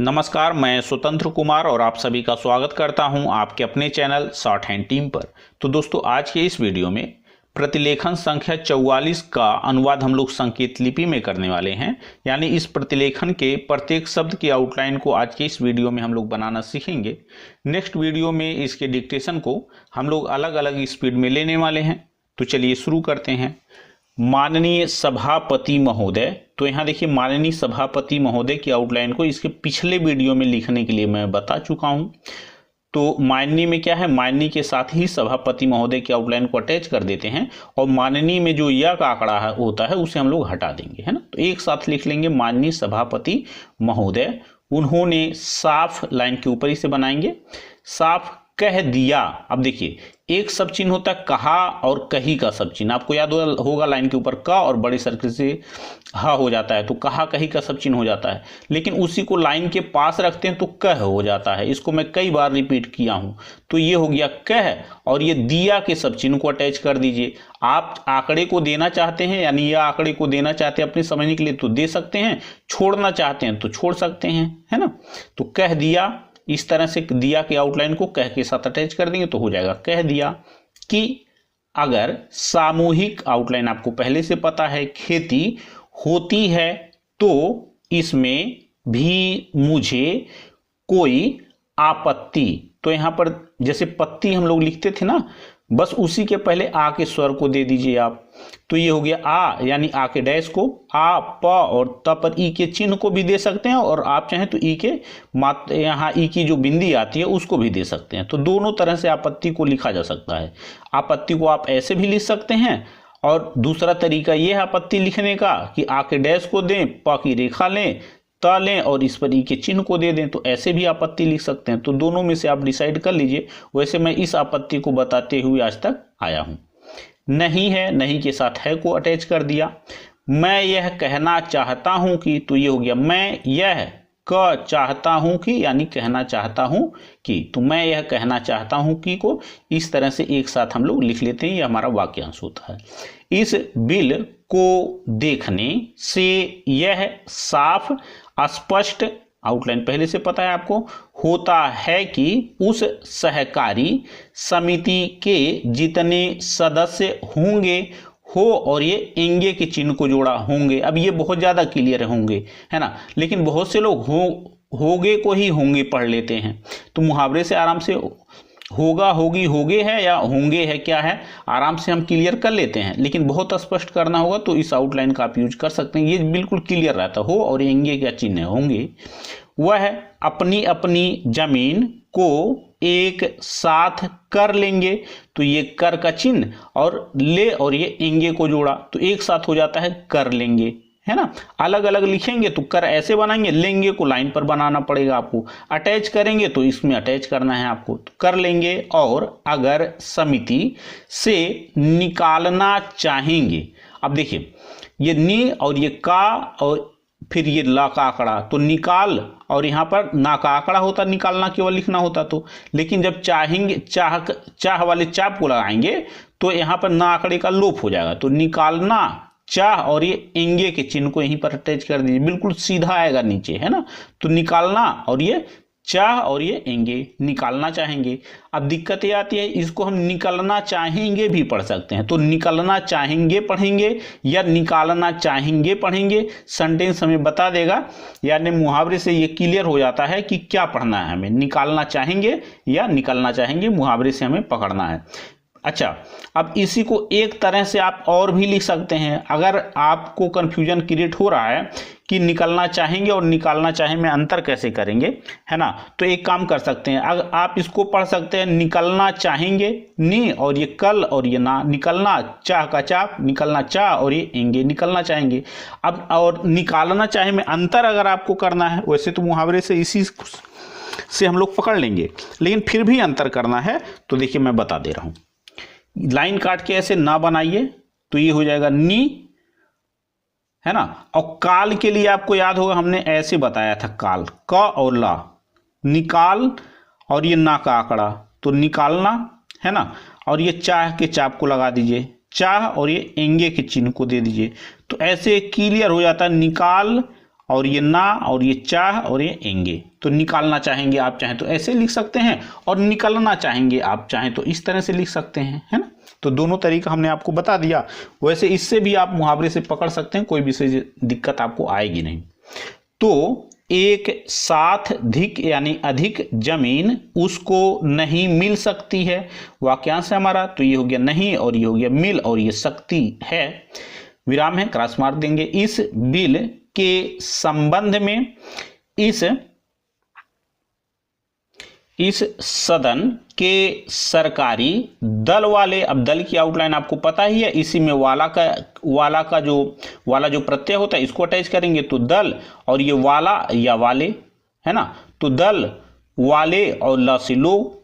नमस्कार, मैं स्वतंत्र कुमार और आप सभी का स्वागत करता हूं आपके अपने चैनल शॉर्ट हैंड टीम पर। तो दोस्तों, आज के इस वीडियो में प्रतिलेखन संख्या 44 का अनुवाद हम लोग संकेत लिपि में करने वाले हैं। यानी इस प्रतिलेखन के प्रत्येक शब्द की आउटलाइन को आज के इस वीडियो में हम लोग बनाना सीखेंगे। नेक्स्ट वीडियो में इसके डिक्टेशन को हम लोग अलग अलग स्पीड में लेने वाले हैं। तो चलिए शुरू करते हैं। माननीय सभापति महोदय, तो यहाँ देखिए माननीय सभापति महोदय की आउटलाइन को इसके पिछले वीडियो में लिखने के लिए मैं बता चुका हूँ। तो माननीय में क्या है, माननीय के साथ ही सभापति महोदय की आउटलाइन को अटैच कर देते हैं और माननीय में जो यह का आंकड़ा होता है उसे हम लोग हटा देंगे, है ना। तो एक साथ लिख लेंगे माननीय सभापति महोदय उन्होंने, साफ लाइन के ऊपर इसे बनाएंगे, साफ कह दिया। अब देखिए एक सब चिन्ह होता है कहा और कही का सब चिन्ह, आपको याद होगा लाइन के ऊपर का और बड़े सर्कल से हा हो जाता है, तो कहा कही का सब चिन्ह हो जाता है। लेकिन उसी को लाइन के पास रखते हैं तो कह हो जाता है। इसको मैं कई बार रिपीट किया हूं। तो ये हो गया कह और ये दिया के सब चिन्ह को अटैच कर दीजिए। आप आंकड़े को देना चाहते हैं, यानी यह आंकड़े को देना चाहते हैं अपने समझने के लिए तो दे सकते हैं, छोड़ना चाहते हैं तो छोड़ सकते हैं, है ना। तो कह दिया, इस तरह से दिया के आउटलाइन को कह के साथ अटैच कर देंगे तो हो जाएगा कह दिया। कि अगर सामूहिक आउटलाइन आपको पहले से पता है, खेती होती है तो इसमें भी मुझे कोई आपत्ति, तो यहां पर जैसे पत्ती हम लोग लिखते थे ना, बस उसी के पहले आ के स्वर को दे दीजिए आप। तो ये हो गया आ, यानी आ के डैश को, आ प और त पर ई के चिन्ह को भी दे सकते हैं और आप चाहें तो ई के यहाँ ई की जो बिंदी आती है उसको भी दे सकते हैं। तो दोनों तरह से आपत्ति को लिखा जा सकता है। आपत्ति को आप ऐसे भी लिख सकते हैं और दूसरा तरीका यह है आपत्ति लिखने का कि आ के डैश को दें, प की रेखा लें, त लें और इस पर ई के चिन्ह को दे दें, तो ऐसे भी आपत्ति लिख सकते हैं। तो दोनों में से आप डिसाइड कर लीजिए। वैसे मैं इस आपत्ति को बताते हुए आज तक आया हूं। नहीं है, नहीं के साथ है को अटैच कर दिया। मैं यह कहना चाहता हूं कि, तो ये हो गया मैं यह क चाहता हूं कि, यानी कहना चाहता हूं कि, तो मैं यह कहना चाहता हूं कि को इस तरह से एक साथ हम लोग लिख लेते हैं। यह हमारा वाक्यांश होता है। इस बिल को देखने से यह साफ स्पष्ट, आउटलाइन पहले से पता है आपको, होता है कि उस सहकारी समिति के जितने सदस्य होंगे, हो और ये एंगे के चिन्ह को जोड़ा होंगे। अब ये बहुत ज्यादा क्लियर होंगे, है ना, लेकिन बहुत से लोग होगे को ही होंगे पढ़ लेते हैं। तो मुहावरे से आराम से होगा होगी होगे है या होंगे है क्या है, आराम से हम क्लियर कर लेते हैं। लेकिन बहुत स्पष्ट करना होगा तो इस आउटलाइन का आप यूज कर सकते हैं। ये बिल्कुल क्लियर रहता हो और एंगे क्या चिन्ह होंगे। वह अपनी अपनी जमीन को एक साथ कर लेंगे, तो ये कर का चिन्ह और ले और ये एंगे को जोड़ा तो एक साथ हो जाता है कर लेंगे, है ना। अलग अलग लिखेंगे तो कर ऐसे बनाएंगे, लेंगे को लाइन पर बनाना पड़ेगा आपको, अटैच करेंगे तो इसमें अटैच करना है आपको, तो कर लेंगे। और अगर समिति से निकालना चाहेंगे, अब देखिए ये नी और ये का और फिर ये ला का आंकड़ा, तो निकाल और यहाँ पर ना का आंकड़ा होता, निकालना केवल लिखना होता तो। लेकिन जब चाहेंगे, चाह वाले चाप को लगाएंगे तो यहाँ पर ना आंकड़े का लोप हो जाएगा। तो निकालना चाह और ये एंगे के चिन्ह को यहीं पर अटैच कर दीजिए, बिल्कुल सीधा आएगा नीचे, है ना। तो निकालना और ये चाह और ये एंगे, निकालना चाहेंगे। अब दिक्कत ये आती है, इसको हम निकलना चाहेंगे भी पढ़ सकते हैं। तो निकलना चाहेंगे पढ़ेंगे या निकालना चाहेंगे पढ़ेंगे, सेंटेंस हमें बता देगा। यानी मुहावरे से ये क्लियर हो जाता है कि क्या पढ़ना है हमें, निकालना चाहेंगे या निकलना चाहेंगे, मुहावरे से हमें पकड़ना है। अच्छा, अब इसी को एक तरह से आप और भी लिख सकते हैं। अगर आपको कंफ्यूजन क्रिएट हो रहा है कि निकलना चाहेंगे और निकालना चाहे में अंतर कैसे करेंगे, है ना, तो एक काम कर सकते हैं। अगर आप इसको पढ़ सकते हैं निकलना चाहेंगे नी और ये कल और ये ना, निकलना चाह का चाप, निकलना चाह और ये एंगे, निकलना चाहेंगे। अब और निकालना चाहे में अंतर अगर आपको करना है, वैसे तो मुहावरे से इसी से हम लोग पकड़ लेंगे, लेकिन फिर भी अंतर करना है तो देखिए मैं बता दे रहा हूं। लाइन काट के ऐसे ना बनाइए तो ये हो जाएगा नी, है ना। और काल के लिए आपको याद होगा हमने ऐसे बताया था, काल क और ला, निकाल और ये ना का आंकड़ा, तो निकालना, है ना। और ये चाह के चाप को लगा दीजिए, चाह और ये एंगे के चिन्ह को दे दीजिए, तो ऐसे क्लियर हो जाता है निकाल और ये ना और ये चाह और ये एंगे। तो निकालना चाहेंगे आप चाहें तो ऐसे लिख सकते हैं और निकालना चाहेंगे आप चाहें तो इस तरह से लिख सकते हैं, है ना। तो दोनों तरीका हमने आपको बता दिया। वैसे इससे भी आप मुहावरे से पकड़ सकते हैं, कोई विशेष दिक्कत आपको आएगी नहीं। तो एक साथ अधिक यानी अधिक जमीन उसको नहीं मिल सकती है, वाक्यांश है हमारा। तो ये हो गया नहीं और ये हो गया मिल और ये सकती है, विराम है, क्रॉस मार्क देंगे। इस बिल के संबंध में इस सदन के सरकारी दल वाले, अब दल की आउटलाइन आपको पता ही है, इसी में वाला जो प्रत्यय होता है इसको अटैच करेंगे तो दल, और ये वाला या वाले, है ना। तो दल वाले और ल से लोग,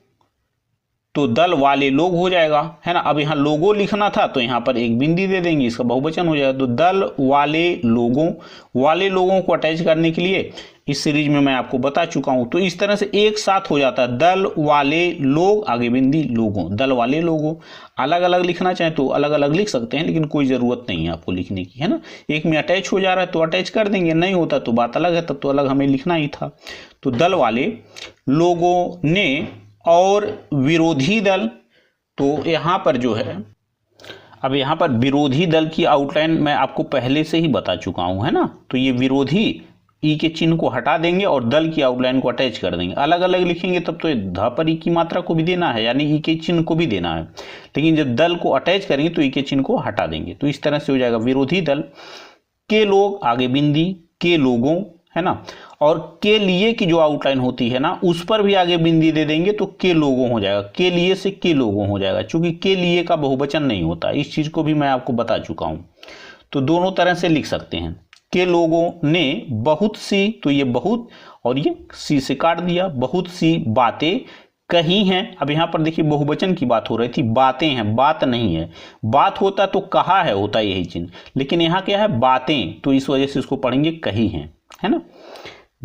तो दल वाले लोग हो जाएगा, है ना। अब यहाँ लोगों लिखना था तो यहाँ पर एक बिंदी दे देंगे, इसका बहुवचन हो जाएगा। तो दल वाले लोगों को अटैच करने के लिए इस सीरीज में मैं आपको बता चुका हूं। तो इस तरह से एक साथ हो जाता है, दल वाले लोग, आगे बिंदी लोगों, दल वाले लोगों। अलग अलग लिखना चाहें तो अलग अलग लिख सकते हैं, लेकिन कोई ज़रूरत नहीं है आपको लिखने की, है ना। एक में अटैच हो जा रहा है तो अटैच कर देंगे, नहीं होता तो बात अलग है, तब तो अलग हमें लिखना ही था। तो दल वाले लोगों ने और विरोधी दल, तो यहाँ पर जो है, अब यहाँ पर विरोधी दल की आउटलाइन मैं आपको पहले से ही बता चुका हूँ, है ना। तो ये विरोधी ई के चिन्ह को हटा देंगे और दल की आउटलाइन को अटैच कर देंगे। अलग अलग लिखेंगे तब तो ध पर ई की मात्रा को भी देना है, यानी ई के चिन्ह को भी देना है, लेकिन जब दल को अटैच करेंगे तो ई के चिन्ह को हटा देंगे। तो इस तरह से हो जाएगा विरोधी दल के लोग, आगे बिंदी के लोगों, है ना। और के लिए की जो आउटलाइन होती है ना उस पर भी आगे बिंदी दे देंगे तो के लोगों हो जाएगा, के लिए से के लोगों हो जाएगा, क्योंकि के लिए का बहुवचन नहीं होता, इस चीज को भी मैं आपको बता चुका हूं। तो दोनों तरह से लिख सकते हैं। के लोगों ने बहुत सी, तो ये बहुत और ये सी से काट दिया, बहुत सी बातें कही हैं। अब यहाँ पर देखिए बहुवचन की बात हो रही थी, बातें हैं, बात नहीं है। बात होता तो कहा है, होता यही चिन्ह, लेकिन यहाँ क्या है बातें, तो इस वजह से इसको पढ़ेंगे कही हैं, है ना।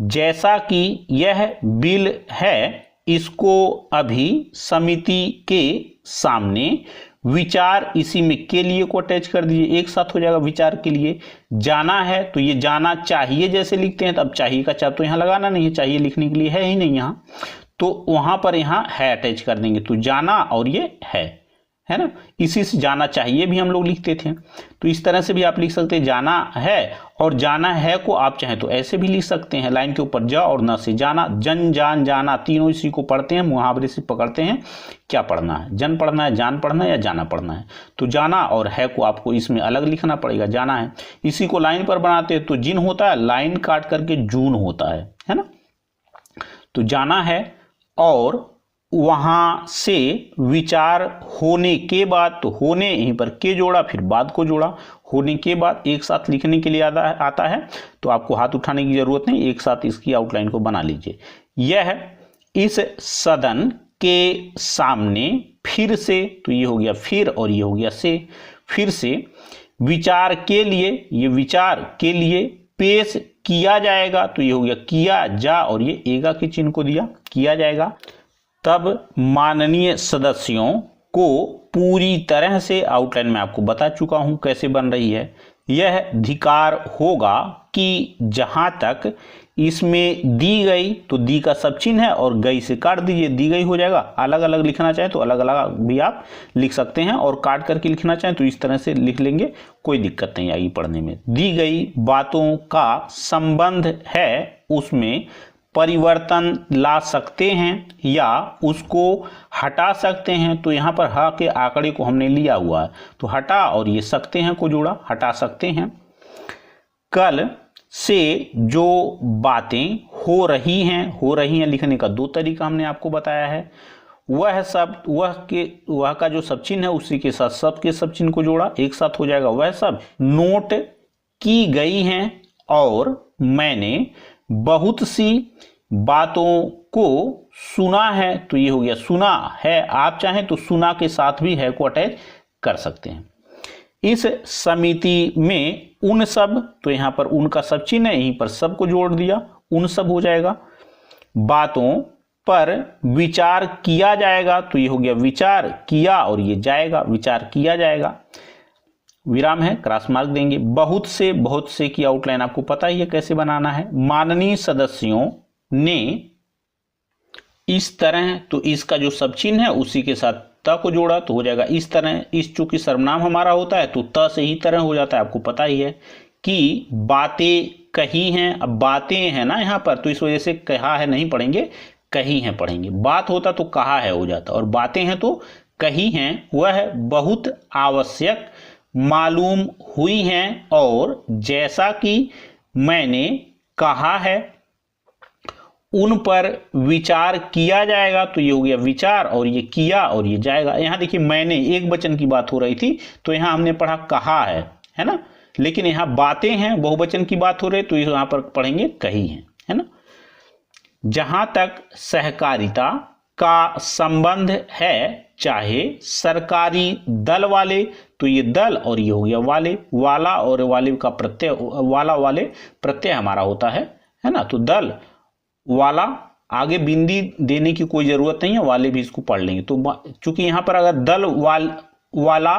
जैसा कि यह बिल है इसको अभी समिति के सामने विचार, इसी में के लिए को अटैच कर दीजिए, एक साथ हो जाएगा विचार के लिए। जाना है तो ये जाना चाहिए जैसे लिखते हैं, तब चाहिए का चाह तो यहाँ लगाना नहीं है, चाहिए लिखने के लिए है ही नहीं यहाँ, तो वहां पर यहाँ है अटैच कर देंगे। तो जाना और ये है ना, इसी से जाना चाहिए भी हम लोग लिखते थे। तो इस तरह से भी आप लिख सकते हैं जाना है, और जाना है को आप चाहें तो ऐसे भी लिख सकते हैं, लाइन के ऊपर जा और न से जाना, जन जान जाना तीनों इसी को पढ़ते हैं, मुहावरे से पकड़ते हैं क्या पढ़ना है, जन पढ़ना है, जान पढ़ना है या जाना पढ़ना है। तो जाना और है को आपको इसमें अलग लिखना पड़ेगा, जाना है। इसी को लाइन पर बनाते हैं तो जिन होता है, लाइन काट करके जून होता है ना। तो जाना है और वहां से विचार होने के बाद, तो होने यहीं पर के जोड़ा फिर बाद को जोड़ा, होने के बाद एक साथ लिखने के लिए आता है, तो आपको हाथ उठाने की जरूरत नहीं, एक साथ इसकी आउटलाइन को बना लीजिए। यह इस सदन के सामने फिर से, तो ये हो गया फिर और ये हो गया से, फिर से विचार के लिए, ये विचार के लिए पेश किया जाएगा, तो ये हो गया किया जा और ये एगा के चिन्ह को दिया, किया जाएगा। तब माननीय सदस्यों को पूरी तरह से, आउटलाइन में आपको बता चुका हूं कैसे बन रही है, यह अधिकार होगा कि जहां तक इसमें दी गई, तो दी का सब चिन्ह है और गई से काट दीजिए, दी गई हो जाएगा। अलग अलग लिखना चाहें तो अलग अलग भी आप लिख सकते हैं, और काट करके लिखना चाहें तो इस तरह से लिख लेंगे, कोई दिक्कत नहीं आएगी पढ़ने में। दी गई बातों का संबंध है उसमें परिवर्तन ला सकते हैं या उसको हटा सकते हैं, तो यहाँ पर हा के आंकड़े को हमने लिया हुआ है, तो हटा और ये सकते हैं को जोड़ा, हटा सकते हैं। कल से जो बातें हो रही हैं लिखने का दो तरीका हमने आपको बताया है। वह सब, वह का जो सब चिन्ह है उसी के साथ सब के सब चिन्ह को जोड़ा, एक साथ हो जाएगा वह सब नोट की गई हैं, और मैंने बहुत सी बातों को सुना है, तो ये हो गया सुना है, आप चाहें तो सुना के साथ भी है को अटैच कर सकते हैं। इस समिति में उन सब, तो यहां पर उनका सब चिन्ह है, यहीं पर सब को जोड़ दिया, उन सब हो जाएगा। बातों पर विचार किया जाएगा, तो ये हो गया विचार किया और ये जाएगा, विचार किया जाएगा। विराम है, क्रॉस मार्क देंगे। बहुत से की आउटलाइन आपको पता ही है कैसे बनाना है। माननीय सदस्यों ने इस तरह, तो इसका जो सब चिन्ह है उसी के साथ त को जोड़ा तो हो जाएगा इस तरह। इस चूंकि सर्वनाम हमारा होता है तो त से ही तरह हो जाता है, आपको पता ही है। कि बातें कही हैं, अब बातें हैं ना यहाँ पर, तो इस वजह से कहा है नहीं पढ़ेंगे, कही हैं पढ़ेंगे। बात होता तो कहा है हो जाता, और बातें हैं तो कही हैं। वह बहुत आवश्यक मालूम हुई हैं, और जैसा कि मैंने कहा है उन पर विचार किया जाएगा। तो ये हो गया विचार, और ये किया, और ये जाएगा। यहाँ देखिए मैंने एक वचन की बात हो रही थी तो यहाँ हमने पढ़ा कहा है ना, लेकिन यहाँ बातें हैं बहुवचन की बात हो रही तो यहाँ पर पढ़ेंगे कही है ना। जहां तक सहकारिता का संबंध है, चाहे सरकारी दल वाले, तो ये दल और ये हो गया वाले, वाला और वाले का प्रत्यय, वाला वाले प्रत्यय हमारा होता है ना। तो दल वाला, आगे बिंदी देने की कोई जरूरत नहीं है, वाले भी इसको पढ़ लेंगे। तो चूंकि यहां पर अगर दल वाला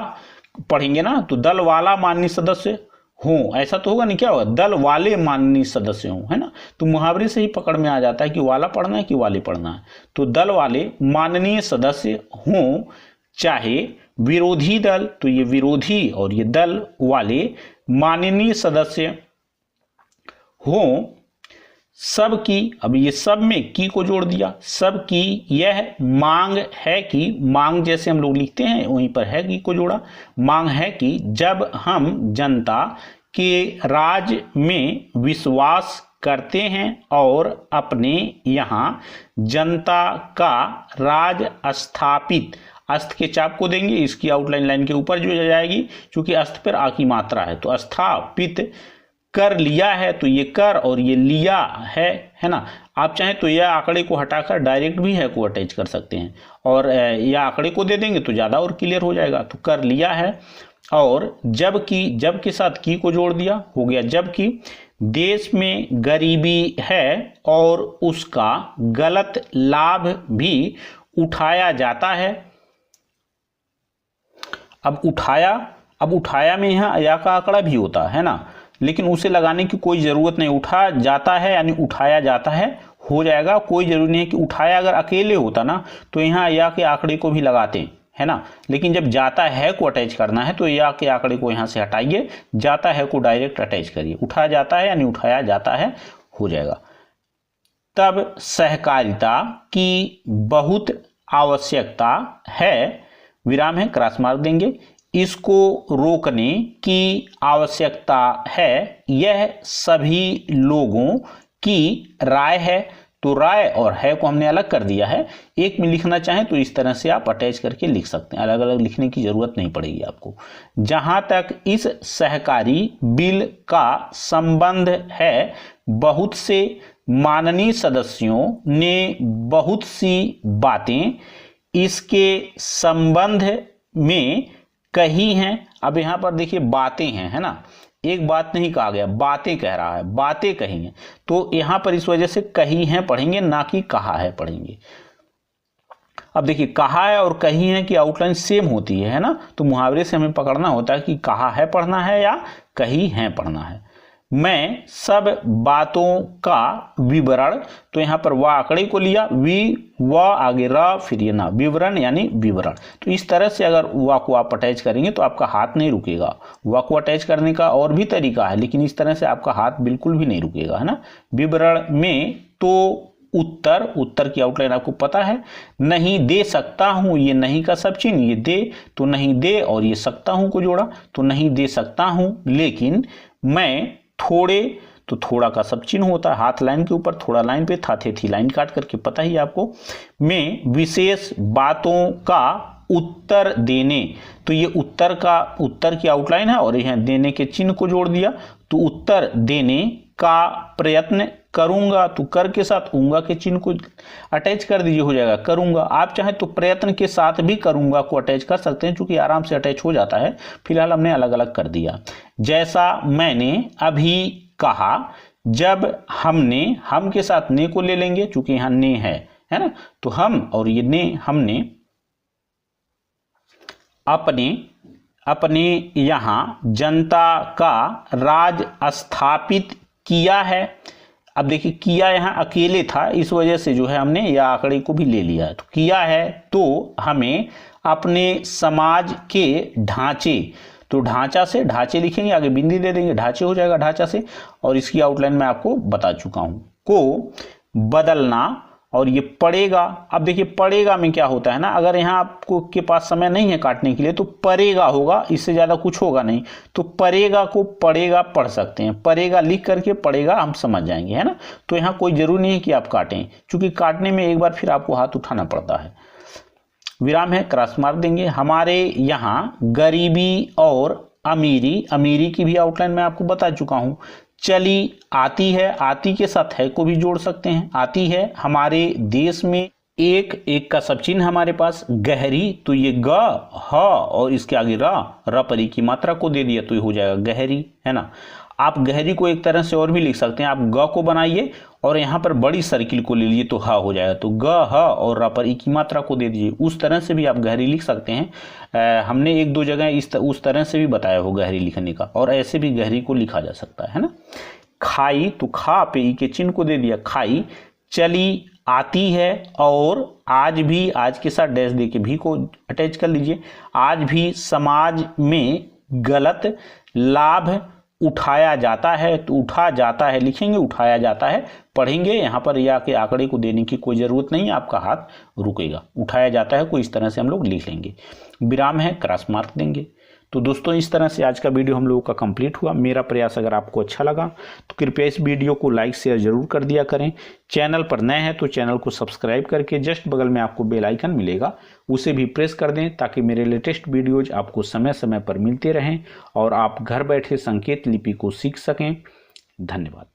पढ़ेंगे ना तो दल वाला माननीय सदस्य हों, ऐसा तो होगा नहीं, क्या होगा, दल वाले माननीय सदस्य हों, है ना। तो मुहावरे से ही पकड़ में आ जाता है कि वाला पढ़ना है कि वाले पढ़ना है। तो दल वाले माननीय सदस्य हों, चाहे विरोधी दल, तो ये विरोधी और ये दल वाले माननीय सदस्य हों, सबकी, अब ये सब में की को जोड़ दिया, सबकी यह मांग है कि, मांग जैसे हम लोग लिखते हैं वहीं पर है की को जोड़ा, मांग है कि जब हम जनता के राज में विश्वास करते हैं और अपने यहाँ जनता का राज स्थापित, अस्त के चाप को देंगे, इसकी आउटलाइन लाइन के ऊपर जो जाएगी, क्योंकि अस्त पर आ की मात्रा है, तो स्थापित कर लिया है, तो ये कर और ये लिया है ना। आप चाहें तो यह आंकड़े को हटाकर डायरेक्ट भी है को अटैच कर सकते हैं, और यह आंकड़े को दे देंगे तो ज़्यादा और क्लियर हो जाएगा। तो कर लिया है, और जबकि, जब के साथ की को जोड़ दिया, हो गया जबकि देश में गरीबी है और उसका गलत लाभ भी उठाया जाता है। अब उठाया में यहाँ या का आंकड़ा भी होता है ना, लेकिन उसे लगाने की कोई जरूरत नहीं। उठा जाता है यानी उठाया जाता है हो जाएगा, कोई जरूरी नहीं है कि उठाया अगर अकेले होता ना तो यहाँ या के आंकड़े को भी लगाते हैं, है ना। लेकिन जब जाता है को अटैच करना है तो या के आंकड़े को यहाँ से हटाइए, जाता है को डायरेक्ट अटैच करिए, उठाया जाता है यानी उठाया जाता है हो जाएगा। तब सहकारिता की बहुत आवश्यकता है, विराम है, क्रॉस मार्क देंगे। इसको रोकने की आवश्यकता है, यह सभी लोगों की राय है। तो राय और है को हमने अलग कर दिया है। एक में लिखना चाहें तो इस तरह से आप अटैच करके लिख सकते हैं, अलग अलग लिखने की जरूरत नहीं पड़ेगी आपको। जहां तक इस सहकारी बिल का संबंध है, बहुत से माननीय सदस्यों ने बहुत सी बातें इसके संबंध में कही हैं। अब यहां पर देखिए बातें हैं, है ना, एक बात नहीं कहा गया, बातें कह रहा है, बातें कही हैं, तो यहां पर इस वजह से कही हैं पढ़ेंगे, ना कि कहा है पढ़ेंगे। अब देखिए कहा है और कही है कि आउटलाइन सेम होती है ना, तो मुहावरे से हमें पकड़ना होता है कि कहा है पढ़ना है या कही है पढ़ना है। मैं सब बातों का विवरण, तो यहाँ पर व आंकड़े को लिया, व आगे र फिर ये ना, विवरण यानी विवरण। तो इस तरह से अगर व को आप अटैच करेंगे तो आपका हाथ नहीं रुकेगा। व को अटैच करने का और भी तरीका है, लेकिन इस तरह से आपका हाथ बिल्कुल भी नहीं रुकेगा, है ना। विवरण में तो उत्तर की आउटलाइन आपको पता है। नहीं दे सकता हूं, ये नहीं का सब चिन्ह, ये दे तो नहीं दे और ये सकता हूं को जोड़ा, तो नहीं दे सकता हूं, लेकिन मैं थोड़े, तो थोड़ा का सब चिन्ह होता है, हाथ लाइन के ऊपर, थोड़ा लाइन पे, था थे थी लाइन काट करके, पता ही आपको। में विशेष बातों का उत्तर देने, तो ये उत्तर की आउटलाइन है और यहाँ देने के चिन्ह को जोड़ दिया, तो उत्तर देने का प्रयत्न करूंगा, तो कर के साथ ऊंगा के चिन्ह को अटैच कर दीजिए, हो जाएगा करूंगा। आप चाहे तो प्रयत्न के साथ भी करूंगा को अटैच कर सकते हैं, क्योंकि आराम से अटैच हो जाता है। फिलहाल हमने अलग अलग कर दिया। जैसा मैंने अभी कहा, जब हमने, हम के साथ ने को ले लेंगे क्योंकि यहां ने है ना, तो हम और ये ने, हमने अपने अपने यहाँ जनता का राज स्थापित किया है। अब देखिए किया यहाँ अकेले था, इस वजह से जो है हमने यह आंकड़े को भी ले लिया है। तो किया है तो हमें अपने समाज के ढांचे, तो ढांचा से ढांचे लिखेंगे, आगे बिंदी दे देंगे, ढांचे हो जाएगा ढांचा से, और इसकी आउटलाइन मैं आपको बता चुका हूं, को बदलना। और ये पड़ेगा, अब देखिए पड़ेगा में क्या होता है ना, अगर यहाँ आपको के पास समय नहीं है काटने के लिए तो पड़ेगा होगा, इससे ज़्यादा कुछ होगा नहीं। तो पड़ेगा को पड़ेगा पढ़ सकते हैं, पड़ेगा लिख करके पड़ेगा हम समझ जाएंगे, है ना। तो यहाँ कोई जरूरी नहीं है कि आप काटें, क्योंकि काटने में एक बार फिर आपको हाथ उठाना पड़ता है। विराम है, क्रॉस मार्क देंगे। हमारे यहाँ गरीबी और अमीरी, अमीरी की भी आउटलाइन मैं आपको बता चुका हूँ। चली आती है, आती के साथ है को भी जोड़ सकते हैं, आती है। हमारे देश में एक का सब चिन्ह हमारे पास, गहरी, तो ये ग ह और इसके आगे र परी की मात्रा को दे दिया तो ये हो जाएगा गहरी, है ना। आप गहरी को एक तरह से और भी लिख सकते हैं, आप ग को बनाइए और यहाँ पर बड़ी सर्किल को ले लीजिए तो ह हो जाएगा, तो ग ह और र पर ई की मात्रा को दे दीजिए। उस तरह से भी आप गहरी लिख सकते हैं। हमने एक दो जगह उस तरह से भी बताया हो गहरी लिखने का, और ऐसे भी गहरी को लिखा जा सकता है ना। खाई, तो खा पे ई के चिन्ह को दे दिया, खाई। चली आती है, और आज भी, आज के साथ डैश दे के भी को अटैच कर लीजिए। आज भी समाज में गलत लाभ उठाया जाता है, तो उठा जाता है लिखेंगे, उठाया जाता है पढ़ेंगे। यहाँ पर या के आंकड़े को देने की कोई ज़रूरत नहीं है, आपका हाथ रुकेगा। उठाया जाता है को इस तरह से हम लोग लिख लेंगे। विराम है, क्रॉस मार्क देंगे। तो दोस्तों इस तरह से आज का वीडियो हम लोगों का कंप्लीट हुआ। मेरा प्रयास अगर आपको अच्छा लगा तो कृपया इस वीडियो को लाइक शेयर जरूर कर दिया करें। चैनल पर नए हैं तो चैनल को सब्सक्राइब करके जस्ट बगल में आपको बेल आइकन मिलेगा, उसे भी प्रेस कर दें ताकि मेरे लेटेस्ट वीडियोज आपको समय समय पर मिलते रहें और आप घर बैठे संकेत लिपि को सीख सकें। धन्यवाद।